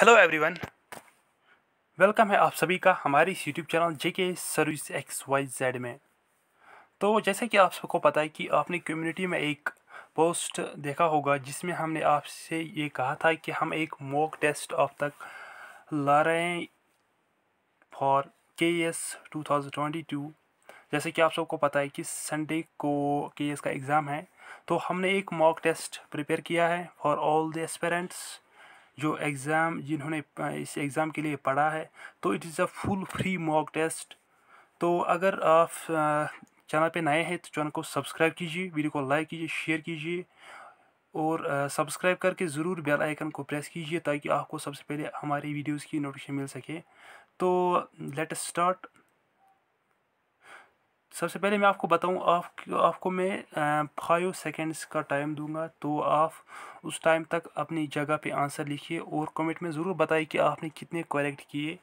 Hello everyone, welcome है आप सभी का हमारी इस यूट्यूब चैनल जेके सर्विस XYZ में। तो जैसे कि आप सबको पता है कि आपने कम्युनिटी में एक पोस्ट देखा होगा जिसमें हमने आपसे ये कहा था कि हम एक मॉक टेस्ट ऑफ तक ला रहे हैं फॉर KS 2022। जैसे कि आप सबको पता है कि संडे को KS का एग्ज़ाम है, तो हमने एक मॉक टेस्ट प्रिपेयर किया है फॉर ऑल द एस्पिरेंट्स जो एग्ज़ाम जिन्होंने इस एग्ज़ाम के लिए पढ़ा है। तो it is a full free mock test. तो अगर आप चैनल पे नए हैं तो चैनल को सब्सक्राइब कीजिए, वीडियो को लाइक कीजिए, शेयर कीजिए और सब्सक्राइब करके ज़रूर बेल आइकन को प्रेस कीजिए ताकि आपको सबसे पहले हमारी वीडियोस की नोटिफिकेशन मिल सके। तो लेट अस स्टार्ट। सबसे पहले मैं आपको बताऊं, आपको मैं 5 सेकेंड्स का टाइम दूंगा। तो आप उस टाइम तक अपनी जगह पे आंसर लिखिए और कमेंट में ज़रूर बताइए कि आपने कितने करेक्ट किए।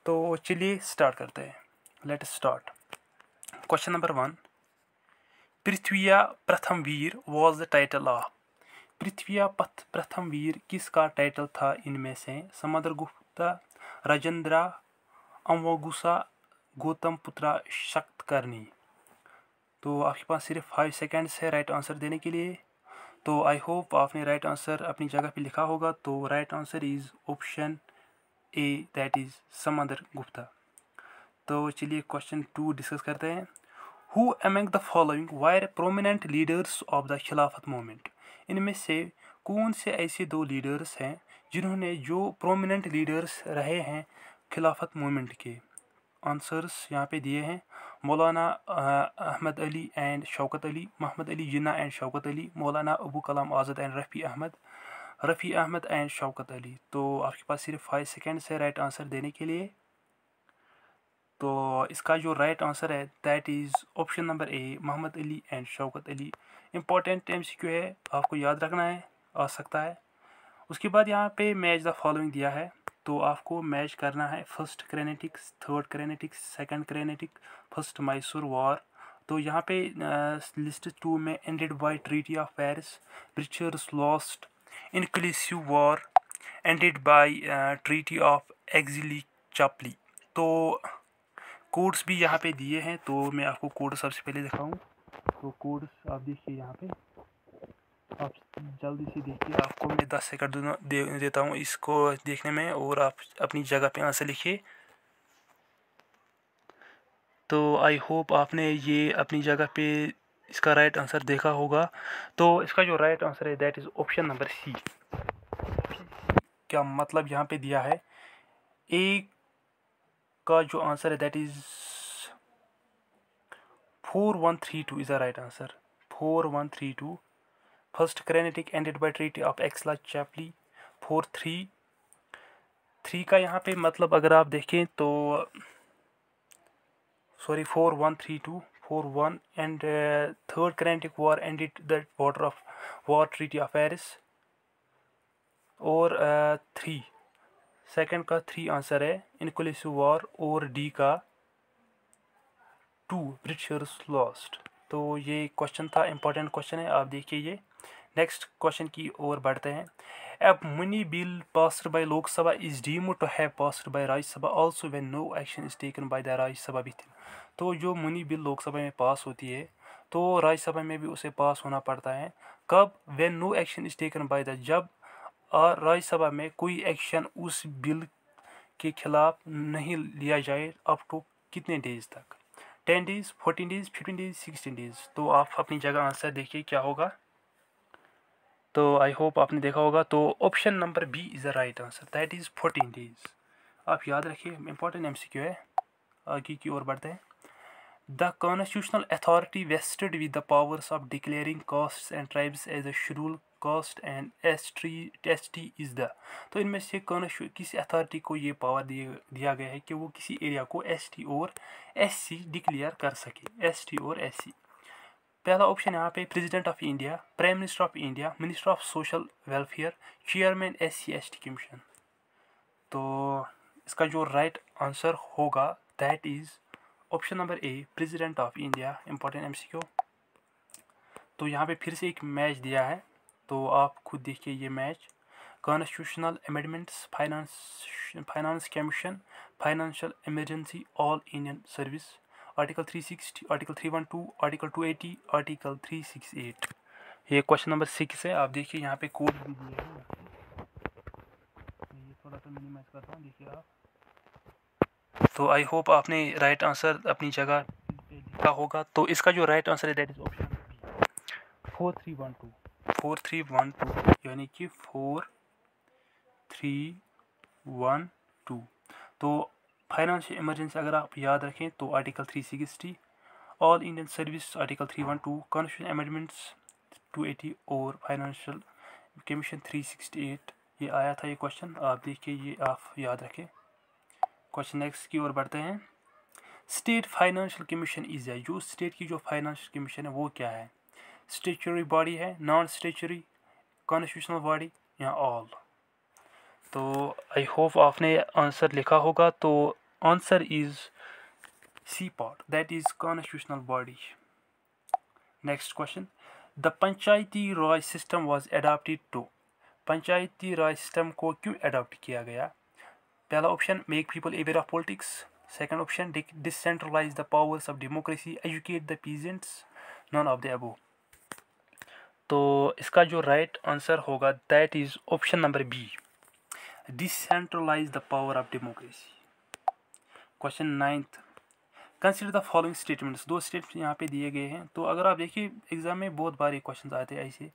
तो चलिए स्टार्ट करते हैं। Let us start. Question number 1, पृथ्विया प्रथम वीर वॉज द टाइटल ऑफ। पृथ्विया प्रथम वीर किसका टाइटल था इनमें से? समुद्रगुप्त, राजेंद्र, अम्बुजा, गौतमपुत्र, शातकर्णी। तो आपके पास सिर्फ 5 सेकेंड्स है राइट आंसर देने के लिए। तो आई होप आपने राइट आंसर अपनी जगह पे लिखा होगा। तो right answer is option A, that is Samudragupta. तो चलिए क्वेश्चन 2 डिस्कस करते हैं। Who among the following wire prominent leaders of the खिलाफत मूवमेंट। इनमें से कौन से ऐसे दो लीडर्स हैं जिन्होंने जो प्रोमिनेंट लीडर्स रहे हैं खिलाफत मूवमेंट के? आंसर्स यहाँ पे दिए हैं। Maulana Ahmad Ali and Shaukat Ali, Mohammad Ali Jinnah and Shaukat Ali, Maulana Abu Kalam Azad and Rafi Ahmad and Shaukat Ali. तो आपके पास सिर्फ 5 सेकेंड्स है राइट आंसर देने के लिए। तो इसका जो राइट आंसर है that is option number A, Mohammad Ali and Shaukat Ali. Important MCQ है, आपको याद रखना है, आ सकता है। उसके बाद यहाँ पे मैच द फॉलोइंग दिया है। तो आपको मैच करना है first Carnatics, third Carnatics, second Carnatic, first Mysore war. तो यहाँ पे लिस्ट 2 में ended by treaty of Paris, Britishers lost, inclusive war, ended by treaty of Aix la Chapelle. तो कोड्स भी यहाँ पे दिए हैं, तो मैं आपको कोड सबसे पहले दिखाऊँ। तो कोड्स आप देखिए यहाँ पे, आप जल्दी से देखिए। आपको मैं 10 सेकंड देता हूँ इसको देखने में और आप अपनी जगह पे आंसर लिखिए। तो आई होप आपने ये अपनी जगह पे इसका राइट आंसर देखा होगा। तो इसका जो राइट आंसर है that is option number C. क्या मतलब यहाँ पे दिया है, ए का जो आंसर है that is 4132 is the right answer. 4132। First Carnatic ended by treaty of Aix la Chapelle. 433 का यहाँ पे मतलब अगर आप देखें तो sorry 4132 41 and third Carnatic war ended the border of war treaty of Paris. और 3 सेकंड का 3 आंसर है इंक्लूसिव वॉर। और डी का 2 ब्रिटिशर्स लॉस्ट। तो ये क्वेश्चन था, इंपॉर्टेंट क्वेश्चन है, आप देखिए ये। नेक्स्ट क्वेश्चन की ओर बढ़ते हैं। अब money bill passed by Lok Sabha is deemed to have passed by Rajya Sabha also when no action is taken by the Rajya Sabha with. तो जो मनी बिल लोकसभा में पास होती है तो राज्यसभा में भी उसे पास होना पड़ता है। कब? When no action is taken by the, जब राज्यसभा में कोई एक्शन उस बिल के खिलाफ नहीं लिया जाए अप टू कितने डेज तक? 10 डेज, 14 डेज, 15 डेज, 16 डेज। तो आप अपनी जगह आंसर देखिए क्या होगा। तो आई होप आपने देखा होगा। तो option number B is the right answer, that is 14 days. आप याद रखिए, इंपॉर्टेंट MCQ है। आगे की ओर बढ़ते हैं। The constitutional authority vested with the powers of declaring castes and tribes as a schedule caste and ST is the. तो इनमें से किस अथॉरिटी को ये पावर दिया गया है कि वो किसी एरिया को ST और SC डिक्लेयर कर सके? ST और SC। पहला ऑप्शन यहाँ पे president of India, prime minister of India, minister of social welfare, chairman SC/ST commission. तो इसका जो राइट आंसर होगा that is option number A, president of India. Important MCQ। तो यहाँ पे फिर से एक मैच दिया है, तो आप खुद देखिए ये match. Constitutional Amendments, Finance Commission, Financial Emergency, All Indian Service, Article 360, Article 312, Article 280, Article 368। ये क्वेश्चन नंबर 6 है। आप देखिए यहाँ पे कोड भी दिया है, ये थोड़ा सा मिनिमाइज करता हूँ, देखिए आप। तो आई होप आपने राइट आंसर अपनी जगह लिखा होगा। तो इसका जो राइट आंसर है दैट इज ऑप्शन 4312। 4312 यानी कि 4312। तो फाइनेंशियल इमरजेंसी अगर आप याद रखें तो article 360, all Indian service article 312, constitution amendments 280 और फाइनेंशियल कमीशन 368। ये आया था ये क्वेश्चन, आप देखिए, ये आप याद रखें। क्वेश्चन नेक्स्ट की ओर बढ़ते हैं। स्टेट फाइनेंशियल कमीशन इज है, जो स्टेट की जो फाइनेंशियल कमीशन है वो क्या है? स्टेचुरी बॉडी है, नॉन स्टेचुरी, कॉन्स्टिट्यूशनल बॉडी या ऑल? तो आई होप आपने आंसर लिखा होगा। तो answer is C part, that is constitutional body. Next question, the panchayati raj system was adopted to. Panchayati raj system को क्यों अडॉप्ट किया गया? पहला option, make people aware of politics. Second option, decentralise the powers of democracy, educate the peasants, none of the above. तो इसका जो right answer होगा that is option number B, decentralise the power of democracy. Question 9th, consider the following statements. दो statements यहाँ पे दिए गए हैं। तो अगर आप देखिए एग्जाम में बहुत बार ये क्वेश्चन आते हैं ऐसे,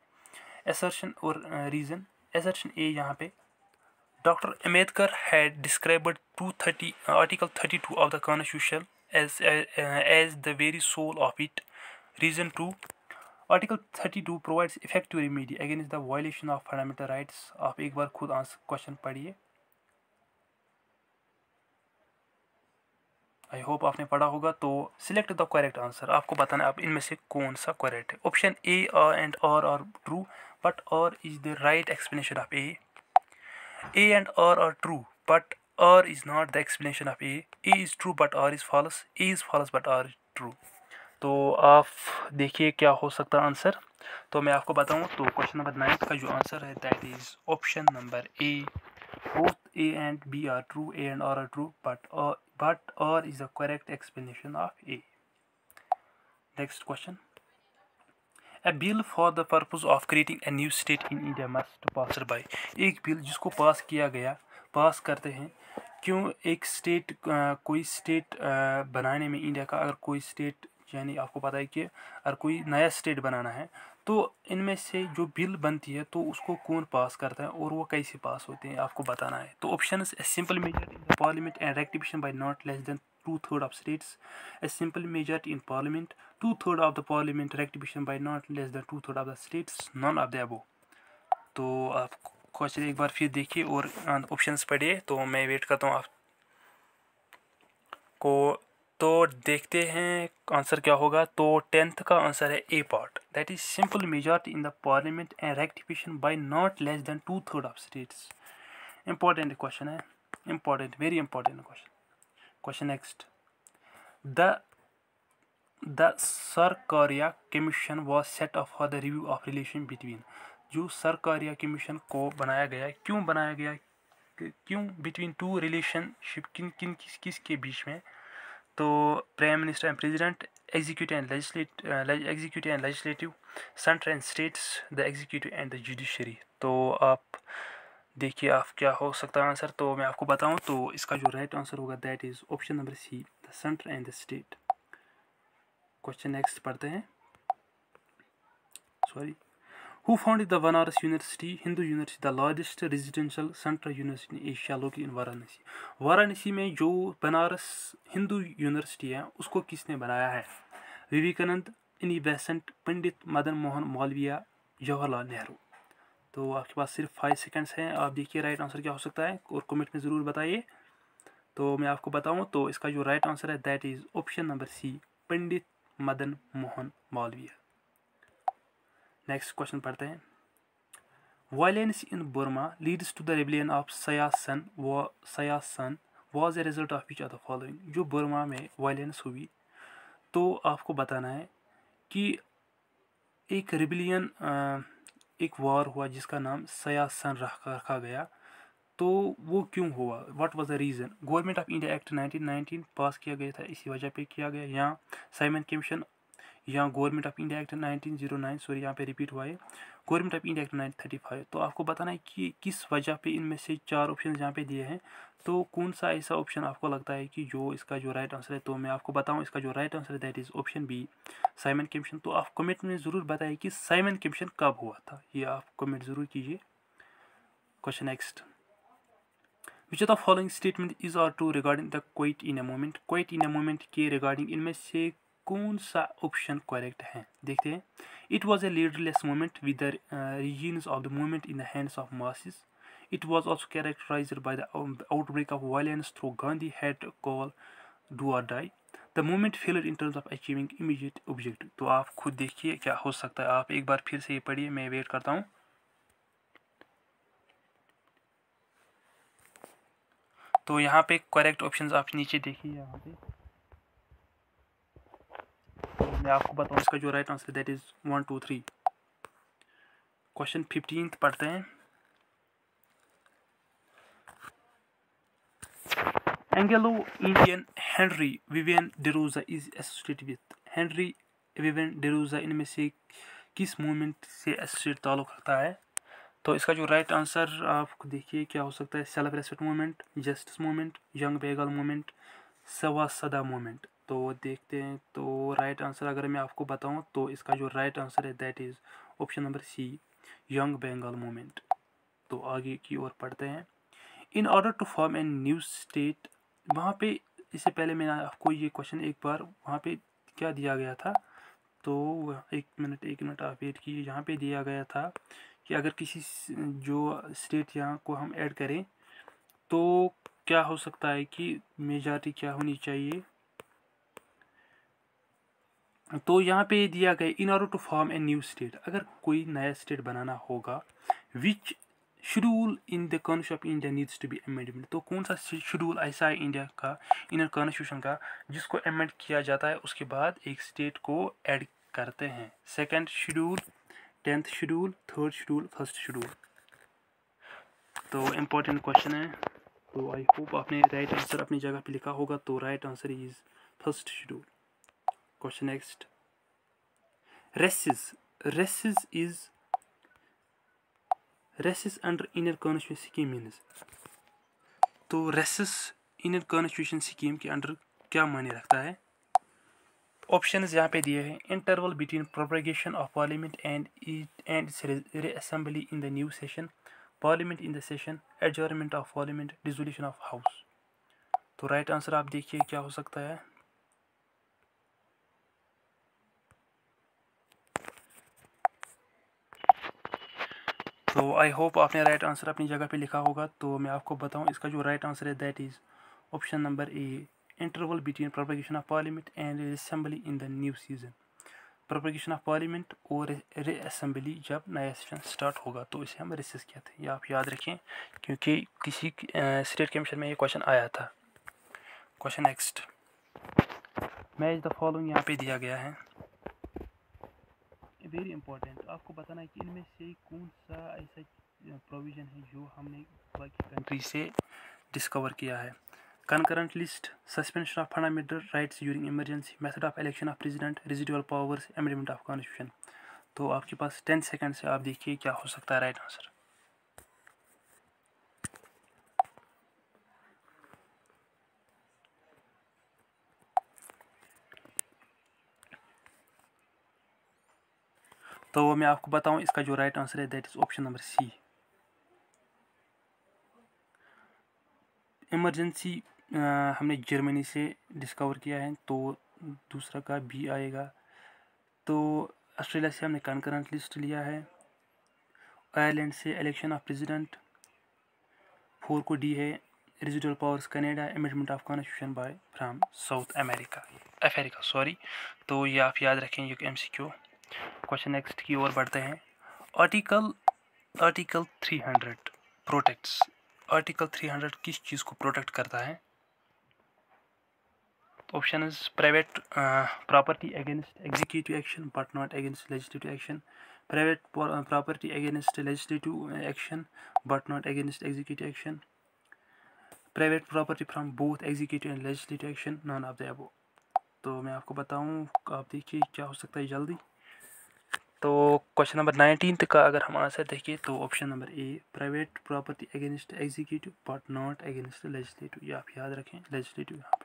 असर्शन और रीजन। असर्शन ए यहाँ पे, Dr. Ambedkar had described Article 32 of the Constitution as the very soul of it. Reason 2, Article 32 provides effective remedy against the violation of fundamental rights. आप एक बार खुद आंसर क्वेश्चन पढ़िए। आई होप आपने पढ़ा होगा। तो सिलेक्ट द करेक्ट आंसर, आपको बताना है आप इनमें से कौन सा करेक्ट है। Option A and R true, but R is the right explanation of A. A and R are true, but R is not the explanation of A. A is true, but R is false. A is false, but R is true. तो आप देखिए क्या हो सकता है answer. तो मैं आपको बताऊं तो क्वेश्चन नंबर 9 का जो आंसर है that is option number A. Both A and B are true, A and R are true, but R is the correct explanation of A. Next question. A bill for the purpose of creating a new state in India must pass by. एक bill जिसको पास करते हैं, क्यों एक state कोई state बनाने में India का अगर कोई स्टेट, यानी आपको पता है कि अगर कोई नया स्टेट बनाना है तो इनमें से जो बिल बनती है तो उसको कौन पास करता है और वो कैसे पास होते हैं आपको बताना है। तो option, simple majority in the parliament and rectification by not less than 2/3 of states, a simple majority in parliament, 2/3 of the parliament, rectification by not less than 2/3 of the states, none of the above। तो आप question एक बार फिर देखिए और options पढ़िए। तो मैं wait करता हूँ आपको। तो देखते हैं आंसर क्या होगा। तो 10th का आंसर है A part, that is simple majority in the parliament and rectification by not less than 2/3 of states। Important question है, important, very important question. Question next. The Sarkaria Commission was set up for the review of relation between। जो Sarkaria commission को बनाया गया, क्यों बनाया गया, क्यों between two relationship, किसके बीच में? तो prime minister and president, executive and legislative, centre and states, the executive and the judiciary. तो आप देखिए आप क्या हो सकता है आंसर। तो मैं आपको बताऊं तो इसका जो राइट आंसर होगा that is option number C, the centre and the state. Question next पढ़ते हैं। Who founded the Banaras university, Hindu university, the largest residential central university in Asia located in Varanasi. Varanasi में जो बनारस हिंदू यूनिवर्सिटी है उसको किसने बनाया है? विवेकानंद, एनी बेसेंट, पंडित मदन मोहन मालवीय, जवाहरलाल नेहरू। तो आपके पास सिर्फ 5 सेकंड्स हैं, आप देखिए राइट आंसर क्या हो सकता है और कमेंट में ज़रूर बताइए। तो मैं आपको बताऊं तो इसका जो राइट आंसर है that is option number C, Pandit Madan Mohan Malaviya. Next question पढ़ते हैं। Violence in Burma leads to the rebellion of Saya San was a result of which of the following. जो बर्मा में वायलेंस हुई तो आपको बताना है कि एक रेबेलियन एक वार हुआ जिसका नाम सयासन रखा गया, तो वो क्यों हुआ, what was the reason. Government of India act 1919 पास किया गया था, इसी वजह पे किया गया। यहाँ साइमन कमीशन या government of India act 1909, sorry यहाँ पे रिपीट हुआ है, गवर्नमेंट ऑफ इंडिया एक्ट 1935। तो आपको बताना है कि किस वजह पे इनमें से 4 ऑप्शन यहाँ पे दिए हैं, तो कौन सा ऐसा ऑप्शन आपको लगता है कि जो इसका जो राइट आंसर है। तो मैं आपको बताऊँ इसका जो राइट आंसर है that is option B, Simon commission. तो आप कमेंट में ज़रूर बताइए कि साइमन कमीशन कब हुआ था, ये आप कमेंट ज़रूर कीजिए। Question next, which of the following statement is और to regarding the quit India movement. Quit India movement के रिगार्डिंग इनमें से कौन सा ऑप्शन करेक्ट है, देखते हैं। It was a leaderless movement with the reasons of the movement in the hands of masses. It was also characterized by the outbreak of violence through Gandhi had call do or die. The movement failed in terms of achieving immediate objective. तो आप खुद देखिए क्या हो सकता है, आप एक बार फिर से ये पढ़िए, मैं वेट करता हूँ। तो यहाँ पे करेक्ट ऑप्शंस आप नीचे देखिए, यहाँ पे तो मैं आपको बताऊँ इसका जो right answer that is 1 2 3। Question 15 पढ़ते हैं। Anglo Indian Henry Vivian Derozio is associated with. Henry Vivian Derozio इनमें से किस मूवमेंट से एसोसिएट ताल्लुक रखता है। तो इसका जो राइट आंसर आप देखिए क्या हो सकता है, self respect movement, justice movement, young Bengal movement, सवा सदा मूवमेंट। तो देखते हैं, तो राइट आंसर अगर मैं आपको बताऊं तो इसका जो राइट आंसर है that is option number C, young Bengal movement. तो आगे की ओर पढ़ते हैं। In order to form a new state, वहाँ पे इससे पहले मैंने आपको ये क्वेश्चन एक बार वहाँ पे क्या दिया गया था, तो एक मिनट आप वेट कीजिए। यहाँ पे दिया गया था कि अगर किसी जो स्टेट यहाँ को हम ऐड करें तो क्या हो सकता है कि मेजॉरिटी क्या होनी चाहिए। तो यहाँ पे दिया गया in order to form a new state, अगर कोई नया स्टेट बनाना होगा which schedule in the constitution of India needs to be amendment. तो कौन सा शेड्यूल ऐसा है इंडिया का, इंडियन कॉन्स्टिट्यूशन का, जिसको अमेंड किया जाता है उसके बाद एक स्टेट को ऐड करते हैं। Second schedule, 10th schedule, 3rd schedule, 1st schedule. तो इम्पोर्टेंट क्वेश्चन है, तो आई होप आपने राइट आंसर अपनी जगह पे लिखा होगा। तो right answer is 1st schedule. Question next, recess under Indian constitution scheme means. तो रेसिस इंडियन कॉन्स्टिट्यूशन स्कीम के अंडर क्या मायने रखता है। ऑप्शंस यहाँ पे दिए हैं। Interval between propagation of parliament and its reassembly in the new session, parliament in the session, adjournment of parliament, dissolution of house. तो राइट आंसर आप देखिए क्या हो सकता है। तो आई होप आपने राइट आंसर अपनी जगह पे लिखा होगा। तो मैं आपको बताऊं इसका जो राइट आंसर है that is option number A, interval between propagation of parliament and assembly in the new season. Propagation of parliament और असेंबली जब नया सेशन स्टार्ट होगा तो इसे हम रिसेस कहते हैं। ये आप याद रखें क्योंकि किसी स्टेट कमीशन में ये क्वेश्चन आया था। Question next, match the following यहाँ पे दिया गया है, वेरी इंपॉर्टेंट। आपको बताना है कि इनमें से कौन सा ऐसा प्रोविज़न है जो हमने बाकी कंट्री से डिस्कवर किया है। Concurrent list, suspension of fundamental rights during emergency, method of election of president, residual powers, amendment of constitution. तो आपके पास 10 सेकंड से आप देखिए क्या हो सकता है राइट आंसर। तो मैं आपको बताऊं इसका जो राइट आंसर है that is option number C, emergency हमने जर्मनी से डिस्कवर किया है, तो दूसरा का बी आएगा। तो ऑस्ट्रेलिया से हमने कंकरेंट लिस्ट लिया है, आयरलैंड से इलेक्शन ऑफ प्रेसिडेंट, 4 को डी है, residual powers Canada, amendment of constitution bye from south Africa sorry. तो ये आप याद रखें ये MCQ। क्वेश्चन नेक्स्ट की ओर बढ़ते हैं। आर्टिकल 300 प्रोटेक्ट्स, आर्टिकल 300 किस चीज़ को प्रोटेक्ट करता है। Option is private property against executive action but not against legislative action, Private property against legislative action but not against executive action. Private property from both executive and legislative action, none of the above. तो मैं आपको बताऊं, आप देखिए क्या हो सकता है जल्दी। तो क्वेश्चन नंबर 19 का अगर हम आंसर देखें तो option number A, private property against executive but not against legislative, ये आप याद रखें, लेजिस्लेटिव यहाँ पे।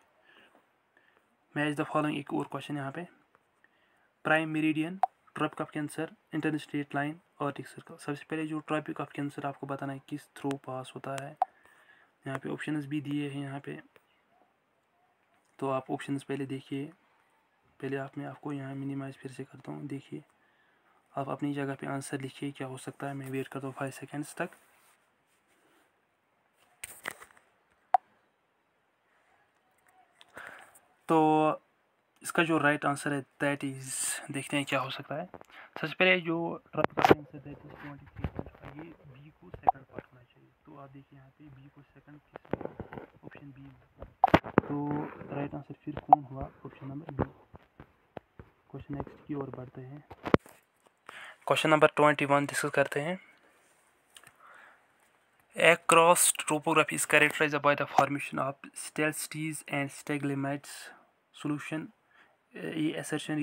मैच द फॉलोइंग, एक और क्वेश्चन यहाँ पे, prime meridian, tropic of cancer, interstate line, arctic circle. सबसे पहले जो ट्रॉपिक ऑफ कैंसर आपको बताना है किस थ्रू पास होता है। यहाँ पे ऑप्शंस भी दिए हैं यहाँ पे, तो आप ऑप्शंस पहले देखिए। पहले मैं आपको यहाँ मिनिमाइज फिर से करता हूँ, देखिए आप अपनी जगह पे आंसर लिखिए क्या हो सकता है। मैं वेट करता हूँ 5 सेकेंड्स तक। तो इसका जो राइट आंसर है दैट इज़, देखते हैं क्या हो सकता है। सबसे पहले जो tropic of cancer that is 23, ये बी को सेकंड पार्ट होना चाहिए। तो आप देखिए यहाँ पे बी को सेकंड किस, ऑप्शन बी में। तो राइट आंसर फिर कौन हुआ, option number B. Question next की ओर बढ़ते हैं। क्वेश्चन नंबर 21 डिस्कस करते हैं। Across topography is characterized by the formation of stelzies and stalagmites. Solution, ये assertion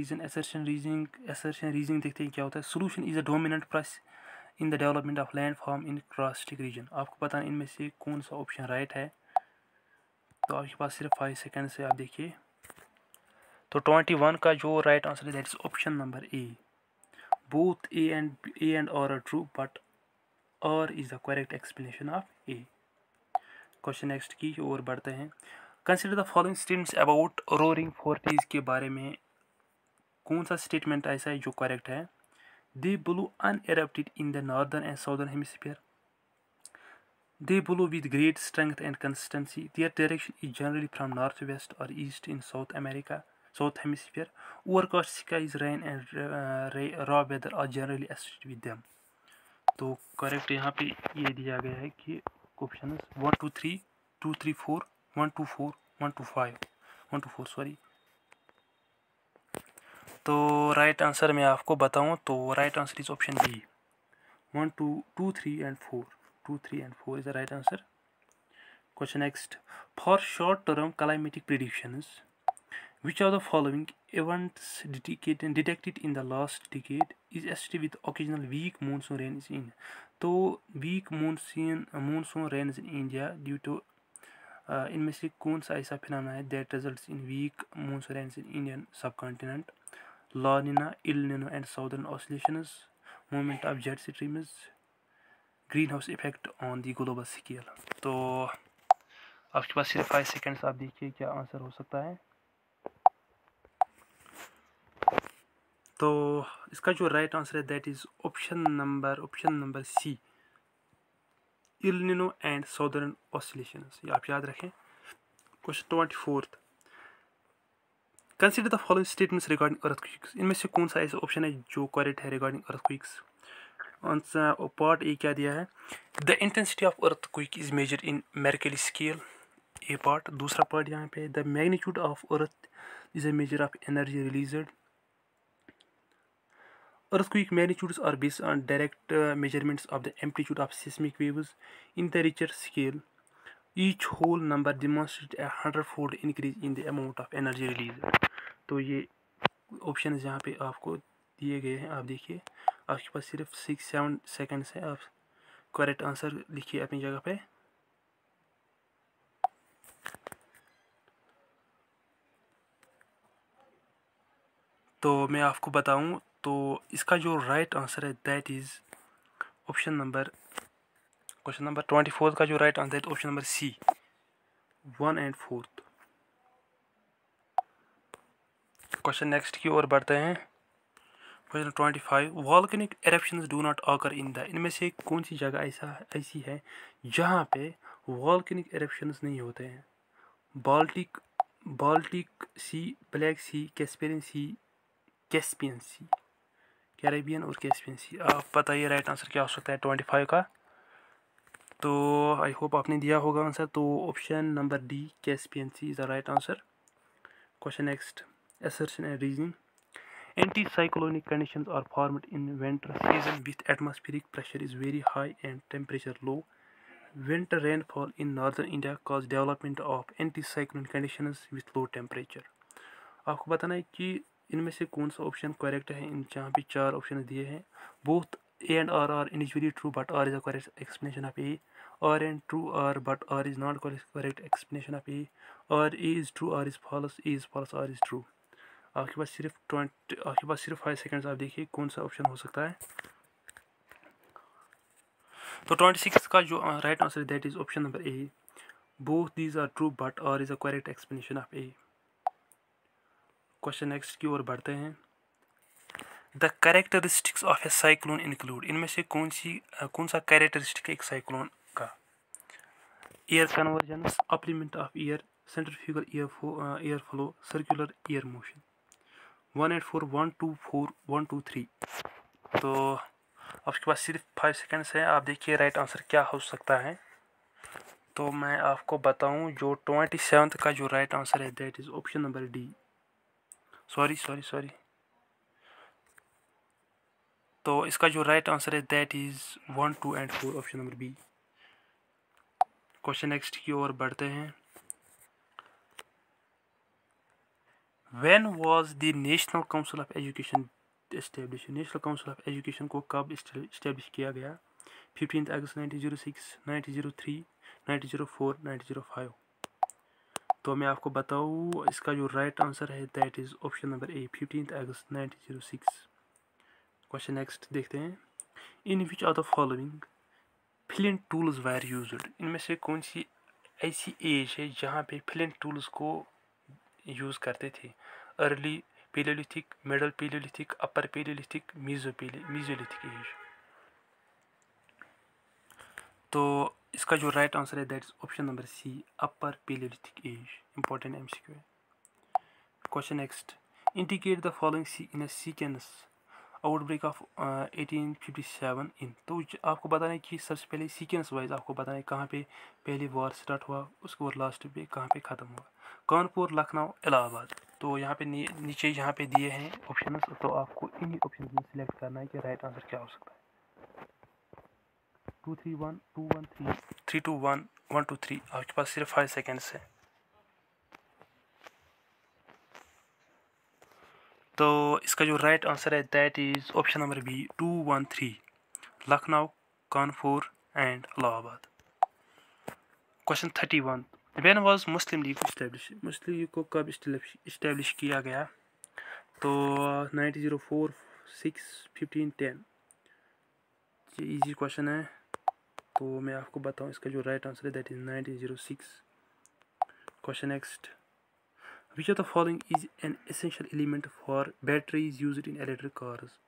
reasoning देखते हैं क्या होता है। Solution is a dominant process in the development of landform in karstic region। आपको पता है इनमें से कौन सा ऑप्शन राइट है। तो आपके पास सिर्फ 5 सेकेंड से, आप देखिए। तो 21 का जो राइट आंसर है that is option number A. Both A and और आर ट्रू बट और is the correct explanation of A. Question next की ओर बढ़ते हैं। Consider the following statements about roaring forties के बारे में कौन सा स्टेटमेंट ऐसा है जो करेक्ट है। They blow uninterrupted in the northern and southern hemisphere. They blow with great strength and consistency. Their direction is generally from northwest or east in South America, South Hemisphere. Overcast skies, rain and raw weather are generally associated with them. तो correct यहाँ पे ये दिया गया है कि option 1 2 3 2 3 4 1 2 4 1 2 5 1 2 4 sorry. तो right answer मैं आपको बताऊँ तो right answer is option B, 1 2 2 3 and 4 2 3 and 4 is the right answer. Question next. For short-term climatic predictions, which of the following events detected in the last decade is associated with occasional weak monsoon rains in? तो weak monsoon rains in India due to इनमें से कौन सा ऐसा phenomena है that results in weak monsoon rains in Indian subcontinent? La Nina, El Nino and southern oscillations, movement of jet streams, green house effect on the global scale. तो आपके पास सिर्फ 5 सेकेंड्स, आप देखिए क्या आंसर हो सकता है। तो इसका जो राइट आंसर है that is option number C, El Nino and southern oscillations, ये आप याद रखें। Question 24, consider the following statements regarding earthquakes. इनमें से कौन सा ऐसा ऑप्शन है जो करेक्ट है रिगार्डिंग अर्थक्वेक्स। पार्ट ए क्या दिया है, the intensity of earthquake is measured in Mercalli scale, A part. दूसरा पार्ट यहाँ पे, the magnitude of earth is a measure of energy released. Earthquake magnitudes are based on direct measurements of the amplitude of seismic waves in the Richter scale. Each whole number demonstrates a 100-fold increase in the amount of energy released. तो ये option यहाँ पे आपको दिए गए हैं, आप देखिए। आपके पास सिर्फ 6-7 सेकेंड्स है, आप करेक्ट आंसर लिखिए अपनी जगह पे। तो मैं आपको बताऊं तो इसका जो राइट आंसर है that is option number, question number 24 का जो राइट आंसर है option number C, 1 and 4। Question next की ओर बढ़ते हैं। Question 25, volcanic eruptions do not occur in the, इनमें से कौन सी जगह ऐसी है जहाँ पे वॉल्केनिक एरप्शंस नहीं होते हैं। बाल्टिक सी, ब्लैक सी, कैस्पियन सी, कैरेबियन और कैस्पियन सी। आप बताइए राइट आंसर क्या हो सकता है 25 का। तो आई होप आपने दिया होगा आंसर। तो option number D, Caspian sea is the right answer. Question next, assertion and reasoning. Anticyclonic conditions are formed in winter season with atmospheric pressure is very high and temperature low. Winter rainfall in northern India cause development of anticyclonic conditions with low temperature. आपको बताना है कि इनमें से कौन सा option correct है। इन जहाँ पे चार ऑप्शन दिए हैं, both A and R are individually true but R is a correct explanation of A. R and true R but R is not correct explanation of A. R A is true, R is false, A is false, R is true. आपके पास सिर्फ 5 seconds. आप देखिए कौन सा option हो सकता है। तो 26 का जो राइट आंसर है that is option number A. Both these are true but R is a correct explanation of A. Question next की ओर बढ़ते हैं। The characteristics of a cyclone include, इनमें से कौन सा कैरेक्टरिस्टिक एक साइक्लोन का? Air convergence, upliftment of air, centrifugal air flow, circular air motion. 1 and 4, 1 2 4 1 2 3। तो आपके पास सिर्फ 5 सेकंड्स हैं। आप देखिए राइट आंसर क्या हो सकता है। तो मैं आपको बताऊं, जो 27 का जो राइट आंसर है that is option number D. Sorry. तो इसका जो राइट आंसर है that is 1 2 and 4 option number B. Question next की ओर बढ़ते हैं। When was the national council of education establish? National council of education को कब इस्टेब्लिश किया गया? 15 अगस्त 1906, 1903, 1904, 1905। तो मैं आपको बताऊँ, इसका जो राइट आंसर है that is option number A, 15 August 1906। Question next देखते हैं। In which of the following flint tools were used? इनमें से कौन सी ऐसी एज है जहाँ पे फ्लिंट टूल्स को यूज़ करते थे? Early palaeolithic, middle palaeolithic, upper palaeolithic, mesolithic age. तो इसका जो राइट आंसर है that is option number C, upper palaeolithic age. Important MCQ है। Question next. Indicate the following in a sequence outbreak of 1857 in. तो आपको बताना है कि सबसे पहले सीक्वेंस वाइज आपको बताना है कहाँ पे पहले वॉर स्टार्ट हुआ, उसके बाद लास्ट पे कहाँ पे ख़त्म हुआ। कानपुर, लखनऊ, इलाहाबाद। तो यहाँ पे नीचे यहाँ पे दिए हैं ऑप्शन, तो आपको इन्हीं ऑप्शन में सिलेक्ट करना है कि राइट आंसर क्या हो सकता है। 2 3 1 2 1 3 3 2 1 1 2 3। आपके पास सिर्फ 5 सेकेंड्स है। तो इसका जो राइट आंसर है that is option number B, 2 1 3, Lucknow, Kanpur and Allahabad. Question 31। When was Muslim League establish? Muslim League को कब इस्टेब्लिश किया गया? तो 1904, 6, 15, 10। ये इजी क्वेश्चन है, तो मैं आपको बताऊं इसका जो राइट आंसर है that is 1906। Question next. Which of the following is an essential element for batteries used in electric cars?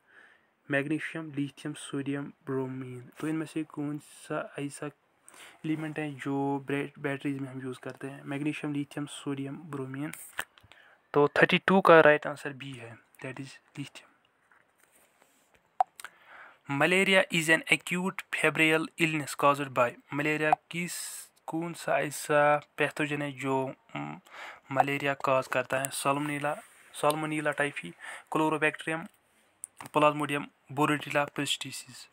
Magnesium, lithium, sodium, bromine. तो इनमें से कौन सा ऐसा एलिमेंट है जो बैटरीज में हम यूज़ करते हैं? Magnesium, lithium, sodium, bromine. तो 32 का राइट आंसर बी है, that is lithium. Malaria is an acute febrile illness caused by? Malaria कौन सा ऐसा पैथोजन है जो मलेरिया कॉज करता है? Salmonella typhi, chlorobacterium, plasmodium, bordetella pertussis.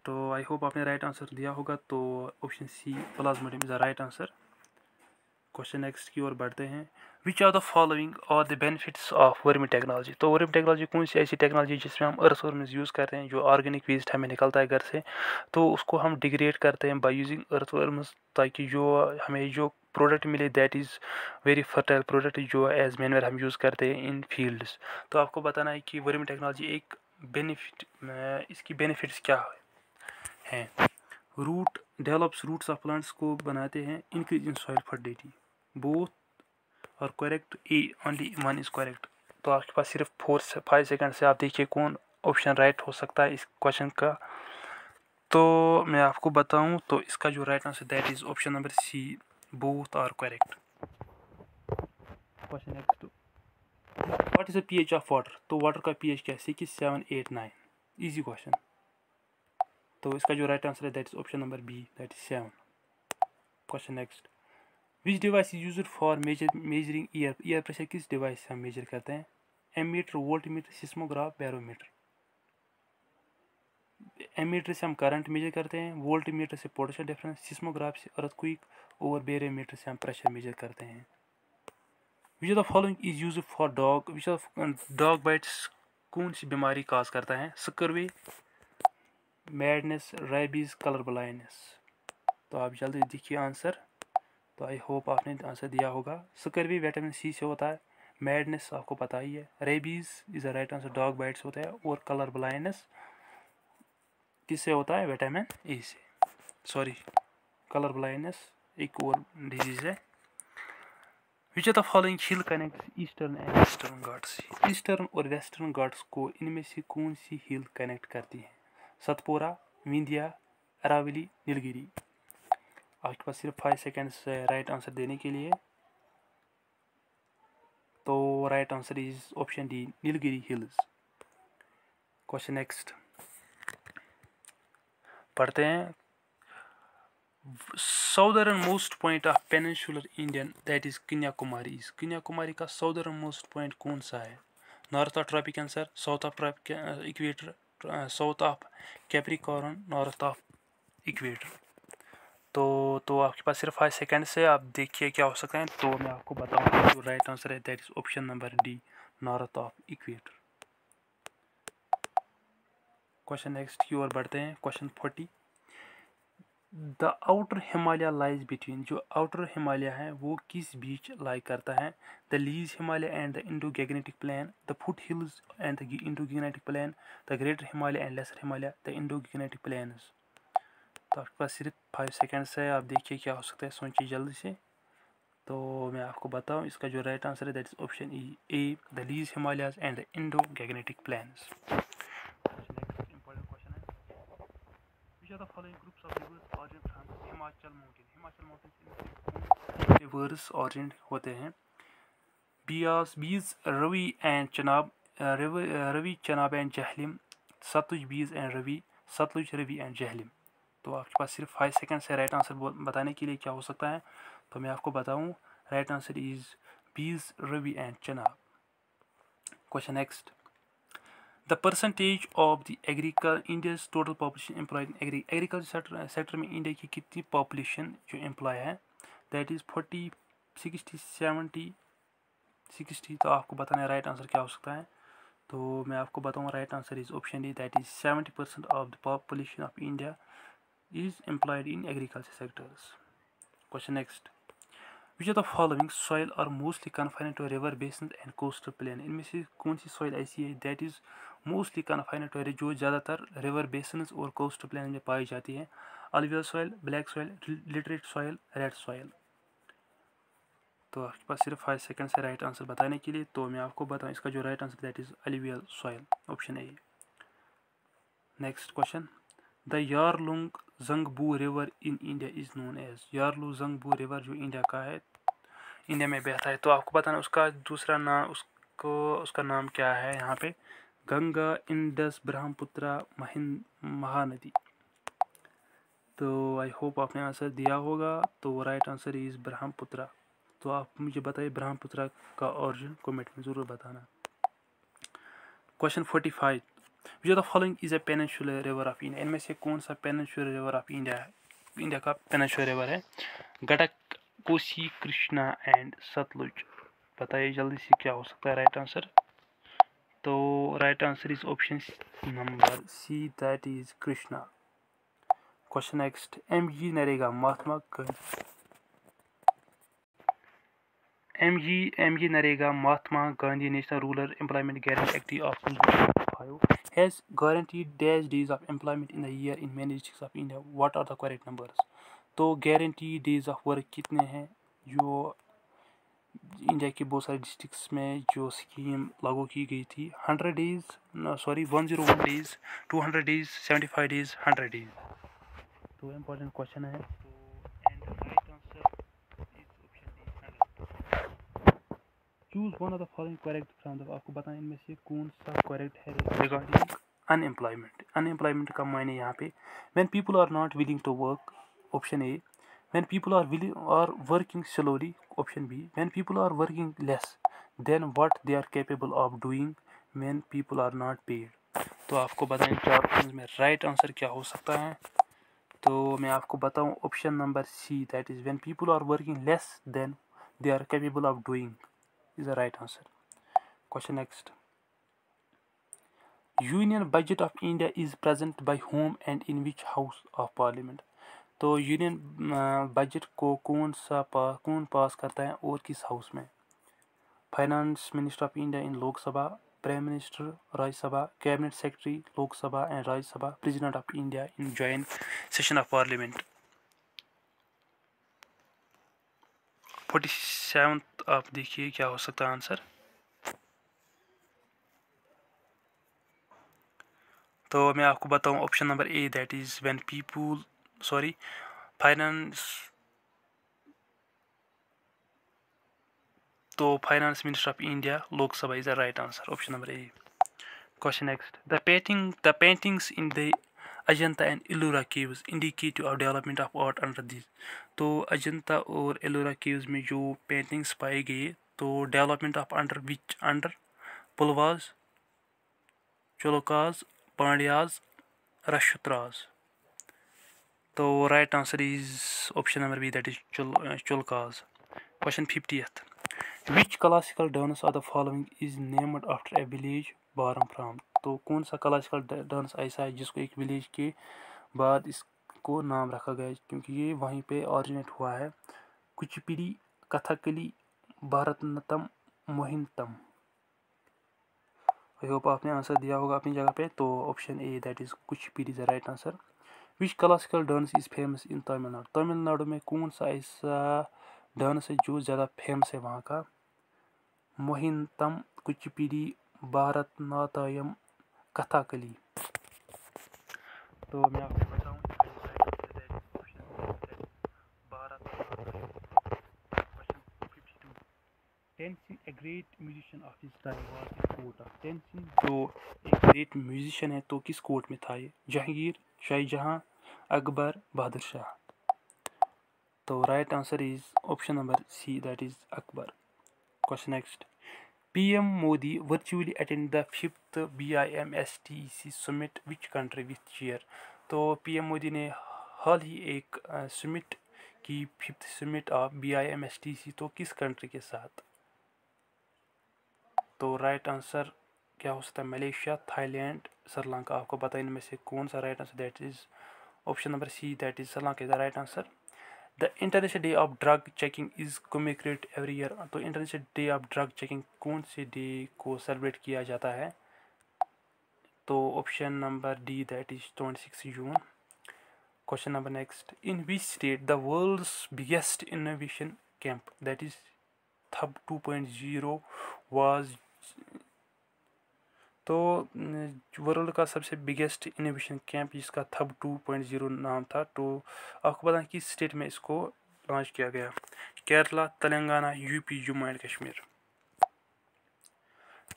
तो आई होप आपने राइट आंसर दिया होगा। तो option C, plasmodium is the right answer. Question next की ओर बढ़ते हैं। विच आर द फॉलोइंग और the benefits of vermi technology? तो वर्मी टेक्नोलॉजी कौन सी ऐसी टेक्नोलॉजी जिसमें हम अर्थवर्म्स यूज़ करते हैं, जो ऑर्गेनिक वेस्ट हमें निकलता है घर से, तो उसको हम डिग्रेड करते हैं बाय यूजिंग अर्थवर्म्स, ताकि जो हमें जो प्रोडक्ट मिले that is very fertile product, जो एज मैनवर हम यूज़ करते हैं इन फील्ड्स। तो आपको बताना है कि वर्मी टेक्नोलॉजी एक बेनिफिट, इसकी बेनिफिट्स क्या हैं। Root develops roots of plants को बनाते हैं, increase in soil fertility. Both और correct, A only one is correct. तो आपके पास सिर्फ 5 सेकंड से आप देखिए कौन ऑप्शन राइट हो सकता है इस क्वेश्चन का। तो मैं आपको बताऊं, तो इसका जो right answer that is option number C, both are correct. Question next. What is the pH of water? तो वाटर का पीएच क्या है? 6, 7, 8, 9। Easy question. तो इसका जो राइट आंसर है that is option number B, that is 7। Question next. Which device is used for measuring air pressure? किस device से हम मेजर करते हैं? Ammeter, voltmeter, seismograph, barometer. Ammeter से हम करंट मेजर करते हैं, वोल्टमीटर से पोटेंशियल डिफरेंस, सिस्मोग्राफ से अर्थक्वेक और बैरोमीटर से हम प्रेशर मेजर करते हैं। विच of the following is used for dog, which of dog bytes कौन सी बीमारी काज करता है? Scurvy, madness, rabies, colour blindness. तो आप जल्दी देखिए आंसर। तो आई होप आपने आंसर दिया होगा। स्कर्वी विटामिन सी से होता है, मैडनेस आपको पता ही है, rabies is the right answer, dog bytes होता है, और कलर ब्लाइंडनेस किससे होता है? विटामिन ए से। सॉरी, कलर ब्लाइंडनेस एक और डिजीज है। विच of the following hill connect eastern and western Ghats? Eastern और वेस्टर्न घाट्स को इनमें से कौन सी हिल कनेक्ट करती है? सतपुरा, विंध्या, अरावली, नीलगिरी। आपके पास सिर्फ 5 सेकेंड्स है राइट आंसर देने के लिए। तो right answer is option D, Nilgiri hills. Question next पढ़ते हैं। Southern most point of peninsular Indian that is Kanyakumari. Kanyakumari का साउदर्न मोस्ट पॉइंट कौन सा है? North of tropic cancer, south of tropic equator, south of capricorn, north of equator. तो आपके पास सिर्फ 5 सेकेंड्स है, आप देखिए क्या हो सकता है। तो मैं आपको बताऊंगा जो राइट आंसर है that is option number D, north of equator. Question next की ओर बढ़ते हैं। Question 40। The outer Himalaya lies between, जो आउटर हिमालय है वो किस बीच लाई करता है? The lesser Himalaya and the Indo Gangetic plain, the foot hills and the Indo Gangetic plain, the greater Himalaya and lesser Himalaya, the Indo Gangetic plains. तो आपके पास सिर्फ 5 सेकेंड्स है, आप देखिए क्या हो सकता है, सोचिए जल्दी से। तो मैं आपको बताऊं इसका जो राइट आंसर है that is option A, the lesser Himalayas and the Indo Gangetic plains. Himachal mountain rivers origin होते हैं? Beas, Beas, Ravi and Chenab, Ravi, Chenab and Jhelum, Sutlej, Beas and Ravi, Sutlej, Ravi and Jhelum. तो आपके पास सिर्फ 5 सेकेंड्स है राइट आंसर बताने के लिए क्या हो सकता है। तो मैं आपको बताऊं right answer is Beas, Ravi and Chenab. Question next. The percentage of the India's total population employed in agriculture sector में इंडिया की कितनी पॉपुलेशन जो एम्प्लॉय है? That is 40, 60, 70, 60। तो आपको बताना है राइट आंसर क्या हो सकता है। तो मैं आपको बताऊँगा right answer is option D, that is 70% of the population of India is employed in agriculture sectors. Question next. Which of the following soil are mostly confined to river basins and coastal plain? इनमें से कौन सी soil ऐसी है that is mostly confined to जो ज़्यादातर river basins और coastal plain में पाई जाती है? alluvial soil, black soil, literate soil, red soil। तो आपके पास सिर्फ 5 सेकेंड्स है राइट आंसर बताने के लिए। तो मैं आपको बताऊँ इसका जो right answer that is alluvial soil, option A. Next question. The Yarlung Zangbo river in India is known as, यारलू जंगबू रिवर जो इंडिया का है, इंडिया में बहता है, तो आपको बताना उसका दूसरा नाम, उसका नाम क्या है यहाँ पे? गंगा, इंडस, ब्रह्मपुत्र, महानदी। तो आई होप आपने आंसर दिया होगा। तो राइट आंसर इज ब्रह्मपुत्र। तो आप मुझे बताइए ब्रह्मपुत्र का ऑरिजिन कमेंट में ज़रूर बताना। Question 45। Which of the following is a peninsular river of India? इनमें से कौन सा पेनिनसुलर रिवर ऑफ इंडिया है? इंडिया का पेनिनसुलर रिवर है? गंडक, कोसी, कृष्णा एंड सतलुज। बताइए जल्दी से क्या हो सकता है राइट आंसर। तो right answer is option number C, that is Krishna. Question next. MG NREGA Mahatma Gandhi national rural employment guarantee act of 1995 has guaranteed dash days of employment in a year in many districts of India. What are the correct numbers? तो guarantee days of work कितने हैं जो India के बहुत सारे districts में जो scheme लागू की गई थी? 100 days, sorry 101 days, 200 days, 75 days, 100 days. तो इम्पोर्टेंट क्वेश्चन है। Choose one of the following correct from the, आपको बताना इनमें से कौन सा करेक्ट है रिगार्डिंग अनएम्प्लॉयमेंट। अनएम्प्लॉयमेंट का मायने यहाँ पे when people are not willing to work, option A When people are working slowly, option B. When people are working less than what they are capable of doing when people are not paid. तो आपको बताएं चार option में right answer क्या हो सकता है. तो मैं आपको बताऊं option number C, that is when people are working less than they are capable of doing is the right answer. Question next. Union budget of India is present by home and in which house of parliament. तो union budget को कौन pass करता है और किस house में. Finance minister of India in Lok Sabha, prime minister Rajya Sabha, cabinet secretary Lok Sabha and Rajya Sabha, president of India in joint session of parliament. 47 आप देखिए क्या हो सकता है आंसर. तो मैं आपको बताऊं option number A, that is when people finance. तो finance minister of India Lok Sabha is the right answer, option number A. Question next. The paintings in the Ajanta and Ellora caves indicative of development of art under these. तो अजंता और Ellora caves में जो paintings पाए गए तो development of under Pallavas, Chalukyas, Pandyas, Rashtrakutas. तो right answer is option number B, that is Chalukyas. Question 50th. Which classical dance of the following is named after a village born from. तो कौन सा क्लासिकल डांस ऐसा है जिसको एक विलेज के बाद इसको नाम रखा गया है क्योंकि ये वहीं पे ऑरिजिनेट हुआ है. कुचिपुड़ी, कथकली, भारतनाट्यम, मोहिनीअट्टम. आई होप आपने आंसर दिया होगा अपनी जगह पे. तो option A, that is Kuchipudi is the right answer. Which classical dance is famous in Tamil Nadu. Tamil Nadu में कौन सा ऐसा डांस है जो ज़्यादा फेमस है वहाँ का. मोहिनीअट्टम, कुचिपुड़ी, भारतनाट्यम, कथकली. तो मैं आपको बताऊं टेंसिन, a great musician of his time was the court of. टेंसिन जो एक ग्रेट म्यूजिशियन है तो किस कोर्ट में था ये. जहांगीर, शाहजहां, अकबर, बहादुर शाह. तो right answer is option number C, that is Akbar. Question next. PM Modi virtually attended the 5th BIMSTEC summit which country with chair. तो PM मोदी ने हाल ही एक समिट की 5th समिट ऑफ BIMSTEC तो किस कंट्री के साथ. तो राइट आंसर क्या हो सकता है. Malaysia, Thailand, Sri Lanka. आपको पता है इनमें से कौन सा right answer. That is option number C, that is Sri Lanka is the right answer. The international day of drug checking is commemorated every year. तो international day of drug checking कौन से डे को सेलिब्रेट किया जाता है. तो option number D, that is 26 June. Question number next. In which state the world's biggest innovation camp that is थब 2.0 was. तो वर्ल्ड का सबसे बिगेस्ट इनोवेशन कैंप जिसका थब 2.0 नाम था. तो आपको पता है किस स्टेट में इसको लॉन्च किया गया. Kerala, Telangana, UP, Jammu and Kashmir.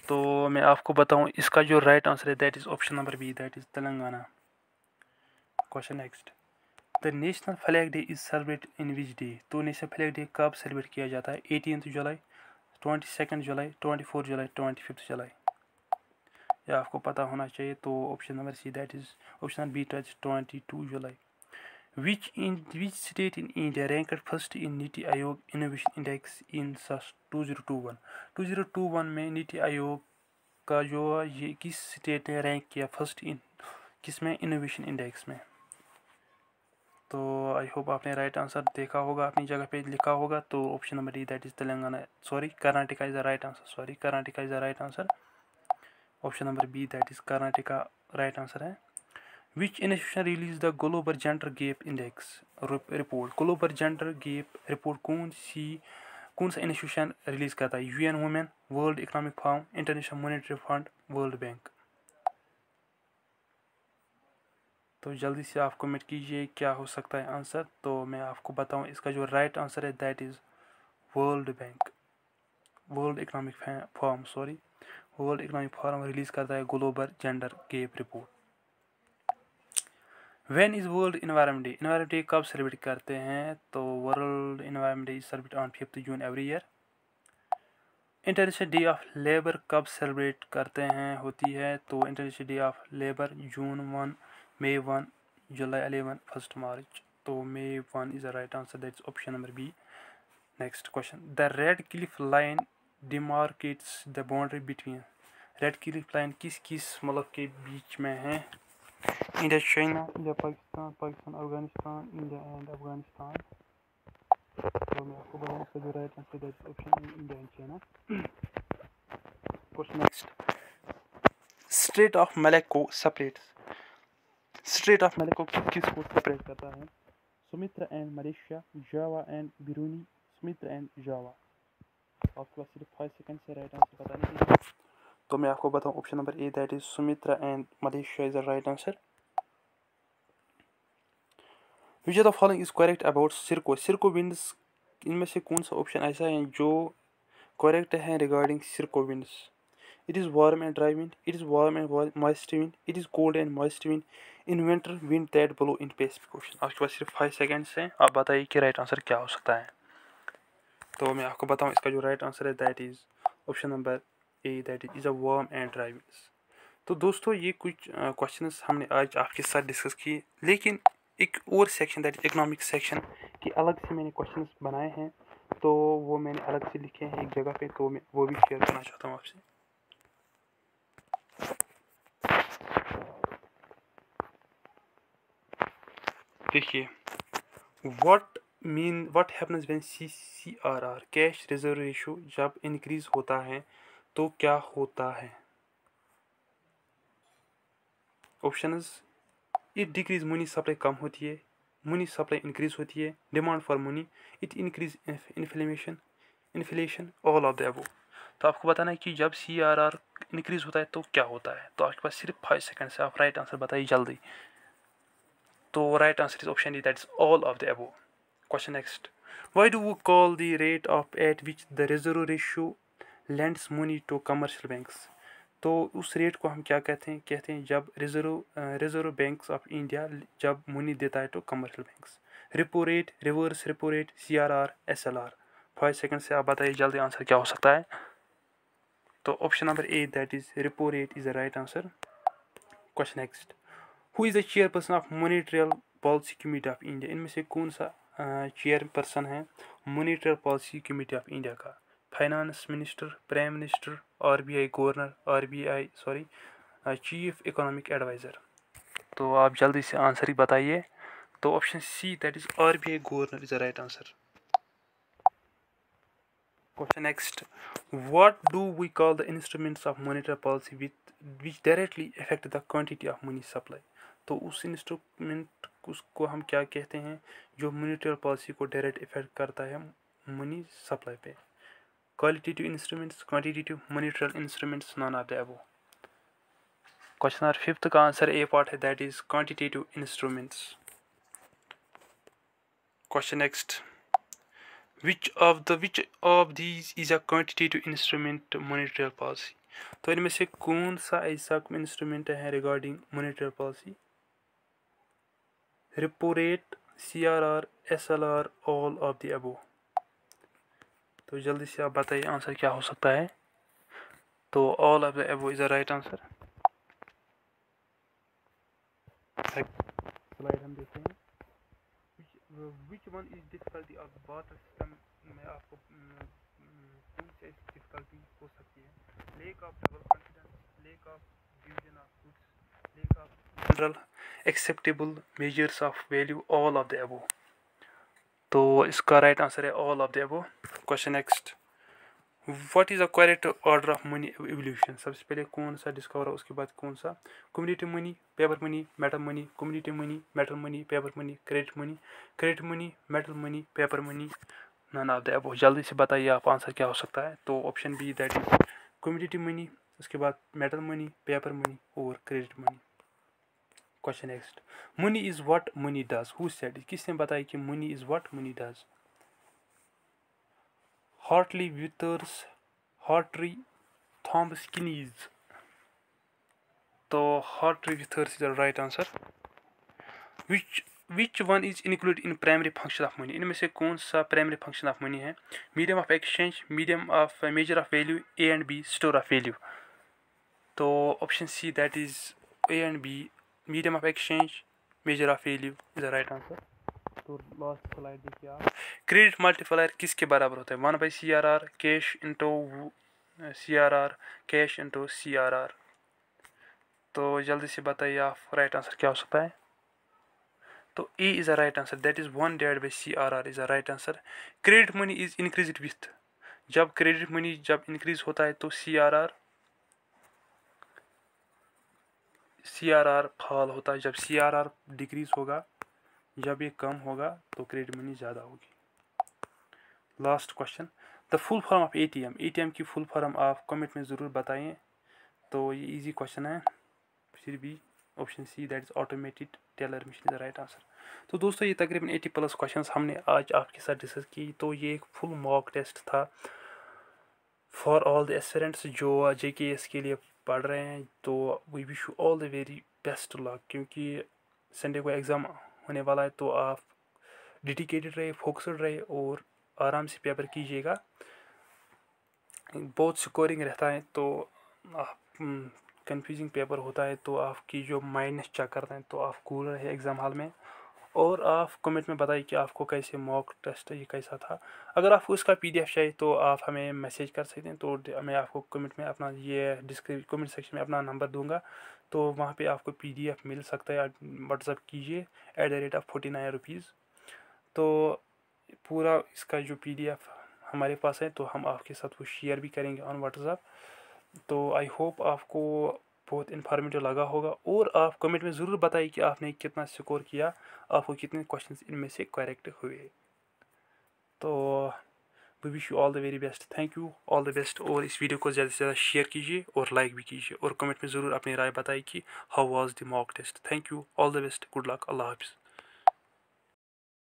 तो मैं आपको बताऊं इसका जो राइट आंसर है that is option number B, that is Telangana. Question next. The national flag day is celebrate in which day. तो नेशनल फ्लैग डे कब सेलिब्रेट किया जाता है. 18 जुलाई, 22 जुलाई, 24 जुलाई, 25 जुलाई. या आपको पता होना चाहिए. तो option number C, that is option B, 22 जुलाई. Which state in India ranked first in NITI Aayog innovation index इन 2021. 2021 में नीति आयोग का जो ये किस स्टेट ने रैंक किया फर्स्ट इन किस में इनोवेशन इंडेक्स में. तो आई होप आपने राइट आंसर देखा होगा अपनी जगह पे लिखा होगा. तो option number D, that is Telangana. Karnataka is the right answer. Karnataka is the right answer. Option number B, that is Karnataka right answer है. Which institution released the Global Gender Gap Index report. Global Gender Gap report कौन सा institution release करता है. UN women, world economic forum, international monetary fund, world bank. तो जल्दी से आप comment कीजिए क्या हो सकता है आंसर. तो मैं आपको बताऊं इसका जो राइट आंसर है that is world bank. World economic forum release करता है global gender gap report. When is world environment day? Environment day कब सेलिब्रेट करते हैं? तो world environment day is celebrate on 5 June every year. International day of labour कब celebrate करते हैं होती है? तो international day of labour June 1, May 1, July 11, 1 March। तो May 1 is the right answer, that's option number B। Next question, the red cliff line demarcates the boundary between। Radcliffe line किस मुल्क के बीच में है? India China, India Pakistan, Pakistan Afghanistan, India and Afghanistan. तो मैं आपको बताऊँ इसका जो right answer that option India and China. Question next, strait of Malacca separates. Strait of Malacca किसको सेपरेट करता है? Sumatra and Malaysia, Java and Brunei, Sumatra and Java. आपके पास सिर्फ 5 सेकंड से राइट आंसर बताने के लिए। तो मैं आपको बताऊं option number A that is Sumatra and Malaysia is the right answer. Which of the following is correct about sirocco? Sirocco winds, इनमें से कौन सा ऑप्शन ऐसा है जो करेक्ट है regarding sirocco winds? It is warm and dry wind, it is warm and moist wind, it is cold and moist wind, in winter wind that blow in Pacific ocean. आपके पास सिर्फ 5 seconds हैं, आप बताइए कि right answer क्या हो सकता है। तो मैं आपको बताऊं इसका जो राइट आंसर है that is option number A that is a warm and dry winds. तो दोस्तों ये कुछ क्वेश्चंस हमने आज आपके साथ डिस्कस किए, लेकिन एक और section that is economic section की अलग से मैंने क्वेश्चंस बनाए हैं, तो वो मैंने अलग से लिखे हैं एक जगह पे, तो मैं वो भी शेयर करना चाहता हूँ आपसे। देखिए, what happens when CRR cash reserve ratio जब इंक्रीज होता है तो क्या होता है? Options, it decrease money supply कम होती है, मनी सप्लाई इंक्रीज होती है, demand for money, it increase inflation, all of the above. तो आपको बताना है कि जब CRR इंक्रीज होता है तो क्या होता है। तो आपके पास सिर्फ 5 सेकंड से आप राइट आंसर बताइए जल्दी। तो right answer is option D that is all of the above. Question next, why do we call the rate of at which the reserve ratio lends money to commercial banks? तो उस rate को हम क्या कहते हैं? कहते हैं जब रिजर्व बैंक्स ऑफ इंडिया जब मनी देता है तो commercial banks. Repo rate, reverse repo rate, CRR, SLR। 5 second से आप बताइए जल्दी आंसर क्या हो सकता है। तो option number A that is repo rate is the right answer. Question next, who is the chairperson of monetary policy committee of India? इनमें से कौन सा चेयरपर्सन है monetary policy committee of India का? Finance minister, prime minister, RBI governor, chief economic adviser. तो आप जल्दी से आंसर ही बताइए। तो option C that is RBI governor is the right answer. Question next, what do we call the instruments of monetary policy which directly affect the quantity of money supply? तो उस instrument उसको हम क्या कहते हैं जो मॉनेटरी पॉलिसी को direct effect करता है मनी सप्लाई पे? Qualitative instruments, quantitative monetary instruments, none of the above. Question number 5 का आंसर ए पार्ट है that is quantitative instruments. Question next, which of these is a quantitative instrument monetary policy? तो इनमें से कौन सा ऐसा instrument है regarding monetary policy? Repo rate, CRR, SLR, all of the above. तो जल्दी से आप बताइए आंसर क्या हो सकता है। तो all of the above is the right answer. Slide हम देखते हैं, which one is difficulty of water system में आपको कौन सी डिफिकल्टी हो सकती है? Lake of double confidence, lake of division of goods, lake of general acceptable measures of value, all of the above. तो इसका राइट आंसर है all of the above. Question next, what is the correct order of money evolution? सबसे पहले कौन सा discover है, उसके बाद कौन सा? Community money, paper money, metal money, community money, metal money, paper money, credit money, metal money, paper money, none of the above. जल्दी से बताइए आप आंसर क्या हो सकता है। तो option B that is community money, उसके बाद मेटल मनी, पेपर मनी और credit money. Question next, money is what money does? Who said? किसने बताया कि money is what money does? Hartley Withers, Hartree, Thomas Keynes। तो Hartley Withers is the right answer। Which one is included in primary function of money, इनमें से कौन सा primary function of money है? Medium of exchange, medium of measure of value, A and B store of value. तो option C that is A and B, medium of exchange, measure of value is the right answer. तो last slide देखिए आप। Credit multiplier किसके बराबर होता है? 1/CRR, cash into CRR, cash into CRR। तो जल्दी से बताइए आप, राइट आंसर क्या हो सकता है? तो A is a right answer, that is 1/CRR is a right answer. Credit money is increase with, जब क्रेडिट मनी जब इंक्रीज होता है तो CRR फॉल होता है, जब CRR डिक्रीज होगा, जब ये कम होगा तो क्रेडिट मनी ज़्यादा होगी। Last question, the full form of ATM, ATM की फुल फॉर्म आप कमेंट में ज़रूर बताएं। तो ये इजी क्वेश्चन है, फिर भी option C that is automated teller machine is the right answer. तो दोस्तों ये तकरीबन 80+ क्वेश्चंस हमने आज आपके साथ डिस्कस की। तो ये एक फुल मॉक टेस्ट था फॉर ऑल द एस्पिरेंट्स जो JKS के लिए पढ़ रहे हैं। तो we wish you all the very best luck, क्योंकि संडे को एग्ज़ाम होने वाला है। तो आप डेडिकेटेड रहे, फोकस्ड रहे और आराम से पेपर कीजिएगा। बहुत स्कोरिंग रहता है तो आप कंफ्यूजिंग पेपर होता है, तो आपकी जो माइंड चेक करते हैं, तो आप कूल रहे एग्ज़ाम हॉल में। और आप कमेंट में बताइए कि आपको कैसे मॉक टेस्ट ये कैसा था। अगर आपको इसका PDF चाहिए तो आप हमें मैसेज कर सकते हैं। तो मैं आपको कमेंट में अपना ये कमेंट सेक्शन में अपना नंबर दूंगा, तो वहाँ पे आपको PDF मिल सकता है। व्हाट्सअप कीजिए @49 रुपीज़। तो पूरा इसका जो PDF हमारे पास है, तो हम आपके साथ वो शेयर भी करेंगे ऑन व्हाट्सअप। तो आई होप आपको बहुत इन्फॉर्मेटिव लगा होगा। और आप कमेंट में ज़रूर बताइए कि आपने कितना स्कोर किया, आपको कितने क्वेश्चंस इनमें से करेक्ट हुए। तो we wish you all the very best, thank you, all the best. और इस वीडियो को ज़्यादा से ज़्यादा शेयर कीजिए और लाइक भी कीजिए, और कमेंट में ज़रूर अपनी राय बताइए कि how was the mock test. Thank you, all the best, good luck, अल्लाह हाफिज़।